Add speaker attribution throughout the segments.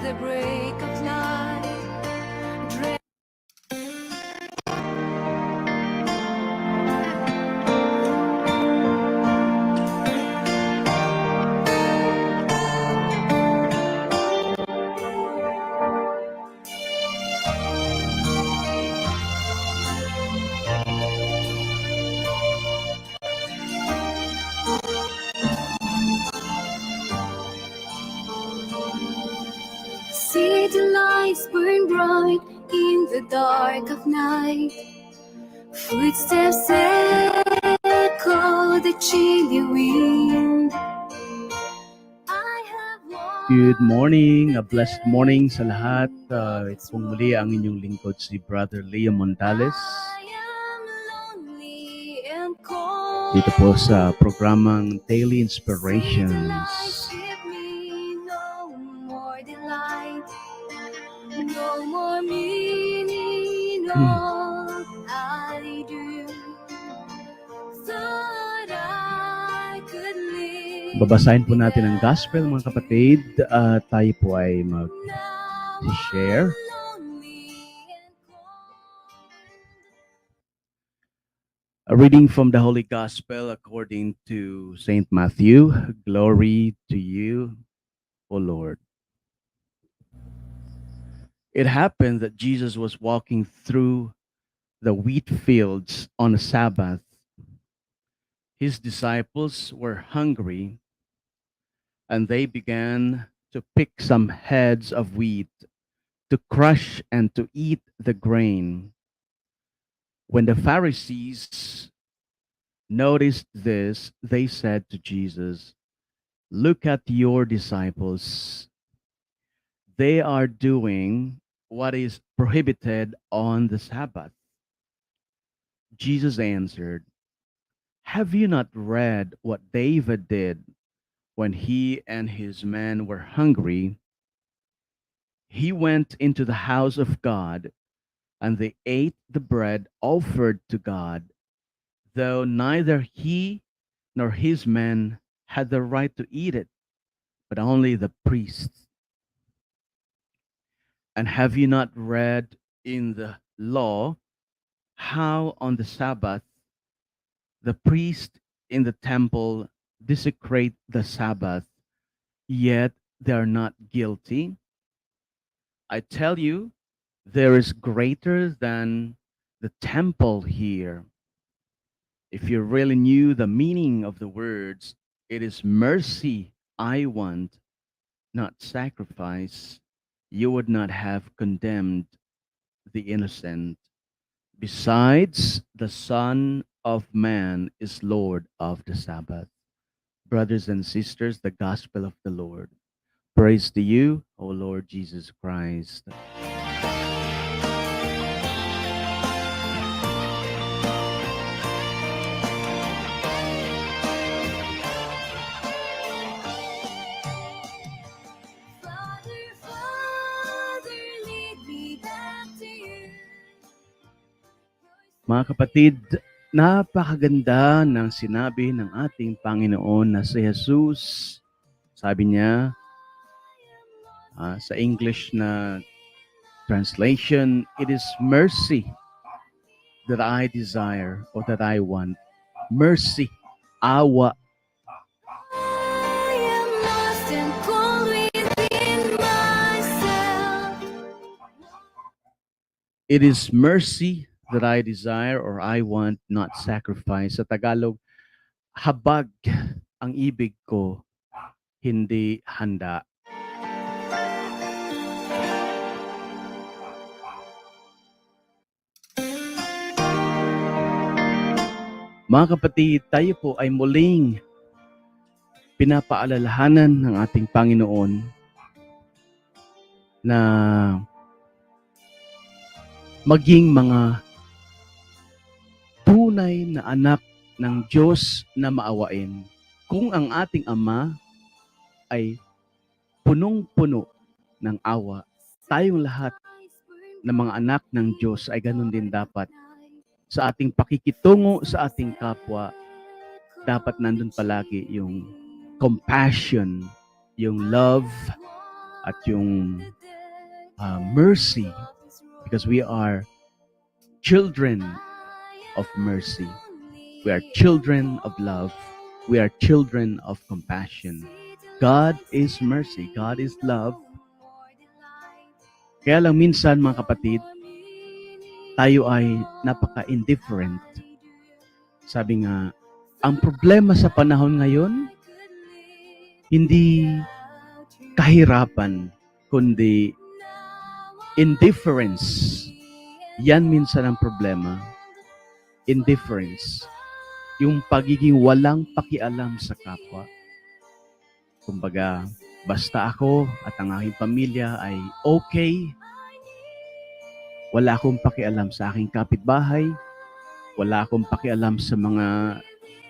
Speaker 1: the break of light. City lights burn bright in the dark of night. Footsteps echo the chilly wind.
Speaker 2: Good morning, a blessed morning sa lahat. Ito pong muli ang inyong lingkod si Brother Leo Montales. Dito po sa programang Daily Inspirations.
Speaker 1: No more meaning, all I do. Thought I could live.
Speaker 2: Babasahin po natin ang gospel mga kapatid. Tayo po ay mag-share. A reading from the Holy Gospel according to Saint Matthew. Glory to you, O Lord. It happened that Jesus was walking through the wheat fields on a Sabbath. His disciples were hungry, and they began to pick some heads of wheat to crush and to eat the grain. When the Pharisees noticed this, they said to Jesus, "Look at your disciples. They are doing what is prohibited on the Sabbath." Jesus answered, "Have you not read what David did when he and his men were hungry? He went into the house of God, and they ate the bread offered to God, though neither he nor his men had the right to eat it, but only the priests. And have you not read in the law how on the Sabbath the priest in the temple desecrate the Sabbath, yet they are not guilty? I tell you, there is greater than the temple here. If you really knew the meaning of the words, it is mercy I want, not sacrifice, you would not have condemned the innocent. Besides, the Son of Man is Lord of the Sabbath." Brothers and sisters, the gospel of the Lord. Praise to you, O Lord Jesus Christ. Mga kapatid, napakaganda ng sinabi ng ating Panginoon na si Jesus. Sabi niya, sa English na translation, "It is mercy that I desire or that I want." Mercy, awa.
Speaker 1: I am lost and cold within myself.
Speaker 2: It is mercy that I desire or I want, not sacrifice. Sa Tagalog, habag ang ibig ko, hindi handa. Mga kapatid, tayo po ay muling pinapaalalahanan ng ating Panginoon na maging mga tunay na anak ng Diyos na maawain. Kung ang ating Ama ay punong-puno ng awa, tayong lahat na mga anak ng Diyos ay ganun din dapat. Sa ating pakikitungo sa ating kapwa, dapat nandun palagi yung compassion, yung love, at yung mercy, because we are children of mercy. We are children of love. We are children of compassion. God is mercy. God is love. Kaya lang minsan, mga kapatid, tayo ay napaka-indifferent. Sabi nga, ang problema sa panahon ngayon, hindi kahirapan, kundi indifference. Yan minsan ang problema. Indifference. Yung pagiging walang pakialam sa kapwa. Kumbaga, basta ako at ang aking pamilya ay okay, wala akong pakialam sa aking kapitbahay, wala akong pakialam sa mga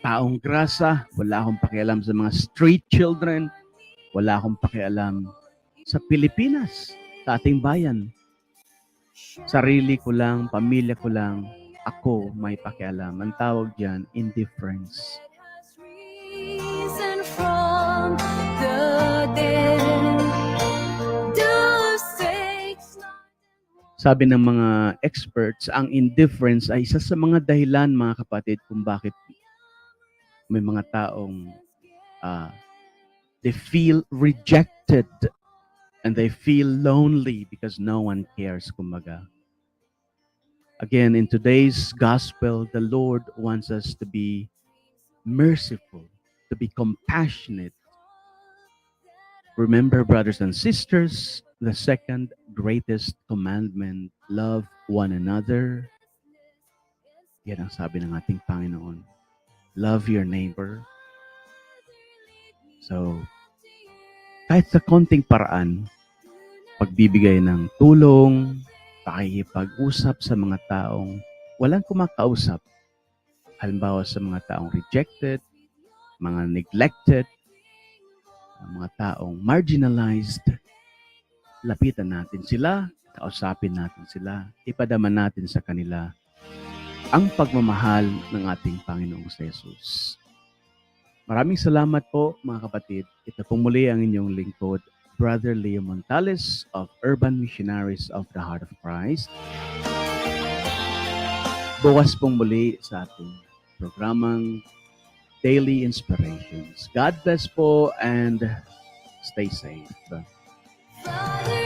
Speaker 2: taong grasa, wala akong pakialam sa mga street children, wala akong pakialam sa Pilipinas, sa ating bayan. Sarili ko lang, pamilya ko lang, ako may pakialam. Ang tawag diyan, indifference.
Speaker 1: Risen from the dead, the stakes not
Speaker 2: Sabi ng mga experts, ang indifference ay isa sa mga dahilan, mga kapatid, kung bakit may mga taong they feel rejected and they feel lonely because no one cares, kumbaga. Again, in today's gospel, the Lord wants us to be merciful, to be compassionate. Remember, brothers and sisters, the second greatest commandment, love one another. Yan ang sabi ng ating Panginoon. Love your neighbor. So, kahit sa konting paraan, pagbibigay ng tulong, pakikipag-usap sa mga taong walang kumakausap. Halimbawa sa mga taong rejected, mga neglected, mga taong marginalized, lapitan natin sila, kausapin natin sila, ipadama natin sa kanila ang pagmamahal ng ating Panginoong Jesus. Maraming salamat po, mga kapatid. Ito pong muli ang inyong lingkod, Brother Leo Montales of Urban Missionaries of the Heart of Christ. Bukas pong muli sa ating programang Daily Inspirations. God bless po and stay safe.
Speaker 1: Father